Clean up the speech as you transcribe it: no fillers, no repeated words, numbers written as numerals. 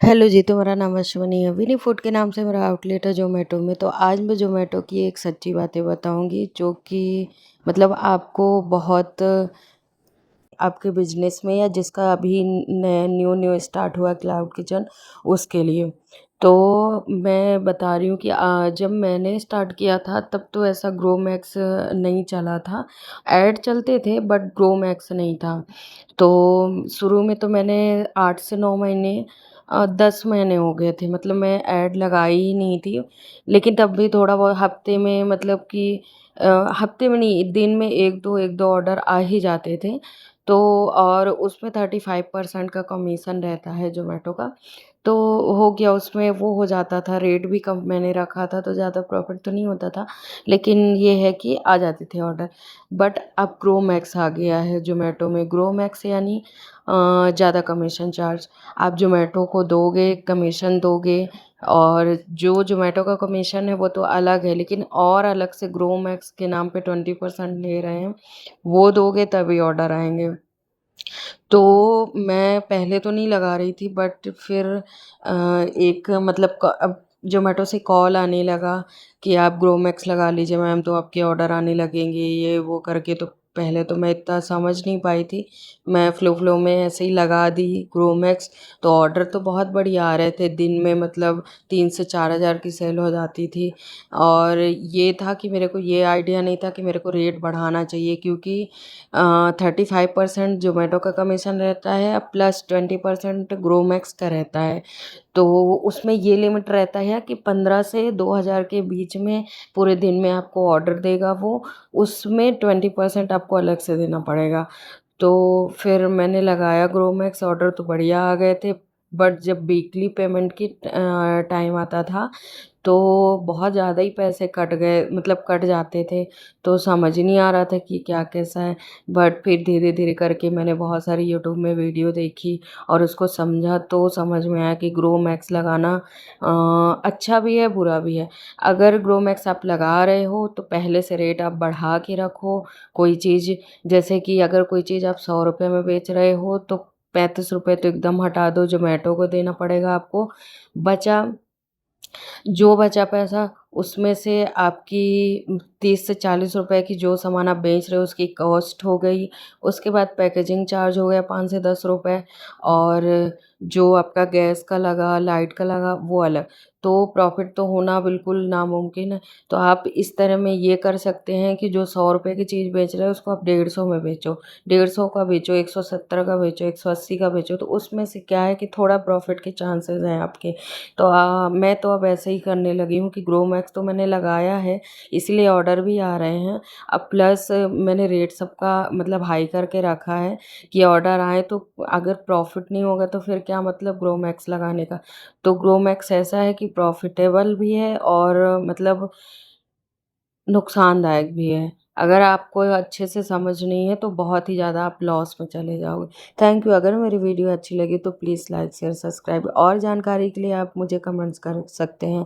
Hello जी, तो मेरा नाम अश्विनी है। विनी फूड के नाम से मेरा आउटलेट है ज़ोमैटो में। तो आज मैं ज़ोमैटो की एक सच्ची बातें बताऊँगी जो कि मतलब आपको बहुत आपके बिज़नेस में या जिसका अभी नया न्यू स्टार्ट हुआ है क्लाउड किचन, उसके लिए। तो मैं बता रही हूँ कि जब मैंने स्टार्ट किया था तब तो ऐसा ग्रो मैक्स नहीं चला था। ऐड चलते थे बट ग्रो मैक्स नहीं था। तो शुरू में तो मैंने 8 से 9 महीने 10 महीने हो गए थे, मतलब मैं ऐड लगाई ही नहीं थी। लेकिन तब भी थोड़ा बहुत हफ़्ते में, मतलब कि हफ़्ते में नहीं, दिन में 1-2 ऑर्डर आ ही जाते थे। तो और उसमें 35% का कमीशन रहता है ज़ोमैटो का। तो हो गया, उसमें वो हो जाता था, रेट भी कम मैंने रखा था तो ज़्यादा प्रॉफ़िट तो नहीं होता था। लेकिन ये है कि आ जाते थे ऑर्डर। बट अब ग्रो मैक्स आ गया है ज़ोमैटो में। ग्रो मैक्स यानी ज़्यादा कमीशन चार्ज। आप ज़ोमैटो को दोगे, कमीशन दोगे, और जो ज़ोमैटो का कमीशन है वो तो अलग है, लेकिन और अलग से ग्रो मैक्स के नाम पे 20% ले रहे हैं, वो दोगे तभी ऑर्डर आएँगे। तो मैं पहले तो नहीं लगा रही थी, बट फिर एक मतलब अब ज़ोमैटो से कॉल आने लगा कि आप ग्रो मैक्स लगा लीजिए मैम, तो आपके ऑर्डर आने लगेंगे, ये वो करके। तो पहले तो मैं इतना समझ नहीं पाई थी। मैं फ़्लो में ऐसे ही लगा दी ग्रो मैक्स। तो ऑर्डर तो बहुत बढ़िया आ रहे थे, दिन में मतलब 3 से 4 हज़ार की सेल हो जाती थी। और ये था कि मेरे को ये आइडिया नहीं था कि मेरे को रेट बढ़ाना चाहिए, क्योंकि 35% ज़ोमैटो का कमीशन रहता है, प्लस 20% ग्रो मैक्स का रहता है। तो उसमें ये लिमिट रहता है कि 15 से 2000 के बीच में पूरे दिन में आपको ऑर्डर देगा वो, उसमें 20% आपको अलग से देना पड़ेगा। तो फिर मैंने लगाया ग्रो मैक्स, ऑर्डर तो बढ़िया आ गए थे। बट जब वीकली पेमेंट की टाइम आता था तो बहुत ज़्यादा ही पैसे कट गए, मतलब कट जाते थे। तो समझ ही नहीं आ रहा था कि क्या कैसा है। बट फिर धीरे-धीरे करके मैंने बहुत सारी यूट्यूब में वीडियो देखी और उसको समझा, तो समझ में आया कि ग्रो मैक्स लगाना अच्छा भी है, बुरा भी है। अगर ग्रो मैक्स आप लगा रहे हो तो पहले से रेट आप बढ़ा के रखो। कोई चीज़, जैसे कि अगर कोई चीज़ आप ₹100 में बेच रहे हो तो ₹35 तो एकदम हटा दो, ज़ोमैटो को देना पड़ेगा आपको। बचा जो बचा पैसा, उसमें से आपकी 30 से ₹40 की जो सामान आप बेच रहे हो उसकी कॉस्ट हो गई। उसके बाद पैकेजिंग चार्ज हो गया 5 से ₹10, और जो आपका गैस का लगा, लाइट का लगा, वो अलग। तो प्रॉफ़िट तो होना बिल्कुल नामुमकिन है। तो आप इस तरह में ये कर सकते हैं कि जो ₹100 की चीज़ बेच रहे हो उसको आप 150 में बेचो। 150 का बेचो, 170 का बेचो, 180 का बेचो, तो उसमें से क्या है कि थोड़ा प्रॉफ़िट के चांसेज़ हैं आपके। तो मैं तो अब ऐसे ही करने लगी हूँ कि ग्रो मैक्स तो मैंने लगाया है, इसलिए ऑर्डर भी आ रहे हैं। अब प्लस मैंने रेट सबका मतलब हाई करके रखा है कि ऑर्डर आए, तो अगर प्रॉफ़िट नहीं होगा तो फिर क्या मतलब ग्रो मैक्स लगाने का। तो ग्रो मैक्स ऐसा है कि प्रॉफ़िटेबल भी है और मतलब नुकसानदायक भी है। अगर आपको अच्छे से समझ नहीं है तो बहुत ही ज़्यादा आप लॉस में चले जाओगे। Thank you. अगर मेरी वीडियो अच्छी लगी तो प्लीज़ लाइक, शेयर, सब्सक्राइब, और जानकारी के लिए आप मुझे कमेंट्स कर सकते हैं।